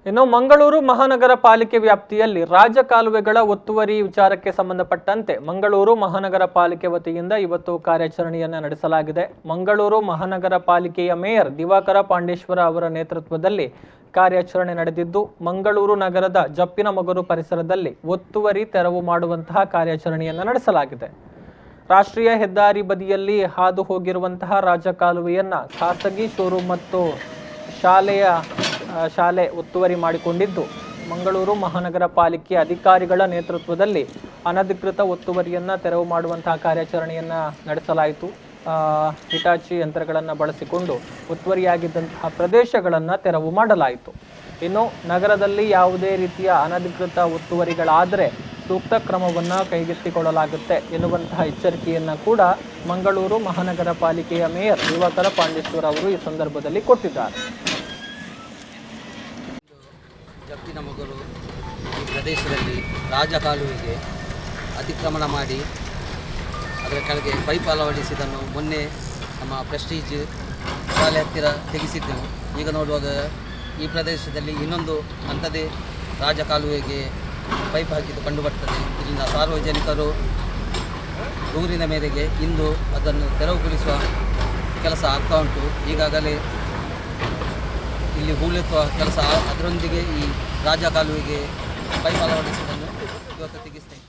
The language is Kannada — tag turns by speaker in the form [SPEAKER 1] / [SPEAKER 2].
[SPEAKER 1] ಇನ್ನು ಮಂಗಳೂರು ಮಹಾನಗರ ಪಾಲಿಕೆ ವ್ಯಾಪ್ತಿಯಲ್ಲಿ ರಾಜಕಾಲುವೆಗಳ ಒತ್ತುವರಿ ವಿಚಾರಕ್ಕೆ ಸಂಬಂಧಪಟ್ಟಂತೆ ಮಂಗಳೂರು ಮಹಾನಗರ ಪಾಲಿಕೆ ವತಿಯಿಂದ ಇವತ್ತು ಕಾರ್ಯಾಚರಣೆಯನ್ನು ನಡೆಸಲಾಗಿದೆ. ಮಂಗಳೂರು ಮಹಾನಗರ ಪಾಲಿಕೆಯ ಮೇಯರ್ ದಿವಾಕರ ಪಾಂಡೇಶ್ವರ ಅವರ ನೇತೃತ್ವದಲ್ಲಿ ಕಾರ್ಯಾಚರಣೆ ನಡೆದಿದ್ದು, ಮಂಗಳೂರು ನಗರದ ಜಪ್ಪಿನಮೊಗರು ಪರಿಸರದಲ್ಲಿ ಒತ್ತುವರಿ ತೆರವು ಮಾಡುವಂತಹ ಕಾರ್ಯಾಚರಣೆಯನ್ನು ನಡೆಸಲಾಗಿದೆ. ರಾಷ್ಟ್ರೀಯ ಹೆದ್ದಾರಿ ಬದಿಯಲ್ಲಿ ಹಾದು ಹೋಗಿರುವಂತಹ ರಾಜಕಾಲುವೆಯನ್ನು ಖಾಸಗಿ ಶೋರೂಮ್ ಮತ್ತು ಶಾಲೆ ಒತ್ತುವರಿ ಮಾಡಿಕೊಂಡಿದ್ದು, ಮಂಗಳೂರು ಮಹಾನಗರ ಪಾಲಿಕೆ ಅಧಿಕಾರಿಗಳ ನೇತೃತ್ವದಲ್ಲಿ ಅನಧಿಕೃತ ಒತ್ತುವರಿಯನ್ನು ತೆರವು ಮಾಡುವಂತಹ ಕಾರ್ಯಾಚರಣೆಯನ್ನು ನಡೆಸಲಾಯಿತು. ಹಿಟಾಚಿ ಯಂತ್ರಗಳನ್ನು ಬಳಸಿಕೊಂಡು ಒತ್ತುವರಿಯಾಗಿದ್ದಂತಹ ಪ್ರದೇಶಗಳನ್ನು ತೆರವು ಮಾಡಲಾಯಿತು. ಇನ್ನು ನಗರದಲ್ಲಿ ಯಾವುದೇ ರೀತಿಯ ಅನಧಿಕೃತ ಒತ್ತುವರಿಗಳಾದರೆ ಸೂಕ್ತ ಕ್ರಮವನ್ನು ಕೈಗೆತ್ತಿಕೊಳ್ಳಲಾಗುತ್ತೆ ಎನ್ನುವಂತಹ ಎಚ್ಚರಿಕೆಯನ್ನು ಕೂಡ ಮಂಗಳೂರು ಮಹಾನಗರ ಪಾಲಿಕೆಯ ಮೇಯರ್ ದಿವಾಕರ ಪಾಂಡೇಶ್ವರ ಅವರು ಈ ಸಂದರ್ಭದಲ್ಲಿ ಕೊಟ್ಟಿದ್ದಾರೆ.
[SPEAKER 2] ಜಪ್ಪಿನಮೊಗರು ಈ ಪ್ರದೇಶದಲ್ಲಿ ರಾಜಕಾಲುವೆಗೆ ಅತಿಕ್ರಮಣ ಮಾಡಿ ಅದರ ಕೆಳಗೆ ಪೈಪ್ ಅಳವಡಿಸಿದ್ದನ್ನು ಮೊನ್ನೆ ನಮ್ಮ ಪ್ರೆಸ್ಟೀಜ್ ಶಾಲೆ ಹತ್ತಿರ ತೆಗೆಸಿದ್ದೆವು. ಈಗ ನೋಡುವಾಗ ಈ ಪ್ರದೇಶದಲ್ಲಿ ಇನ್ನೊಂದು ಅಂಥದ್ದೇ ರಾಜಕಾಲುವೆಗೆ ಪೈಪ್ ಹಾಕಿದ್ದು ಕಂಡುಬರ್ತದೆ. ಇಲ್ಲಿನ ಸಾರ್ವಜನಿಕರು ದೂರಿನ ಮೇರೆಗೆ ಇಂದು ಅದನ್ನು ತೆರವುಗೊಳಿಸುವ ಕೆಲಸ ಆಗ್ತಾ ಉಂಟು. ಈಗಾಗಲೇ ಇಲ್ಲಿ ಹೂಳೆತ್ತುವ ಕೆಲಸ, ಅದರೊಂದಿಗೆ ಈ ರಾಜಕಾಲುವೆಗೆ ಪೈಪ್ ಅಳವಡಿಸುವುದನ್ನು ಇವತ್ತು ತೆಗೆಸ್ತೇವೆ.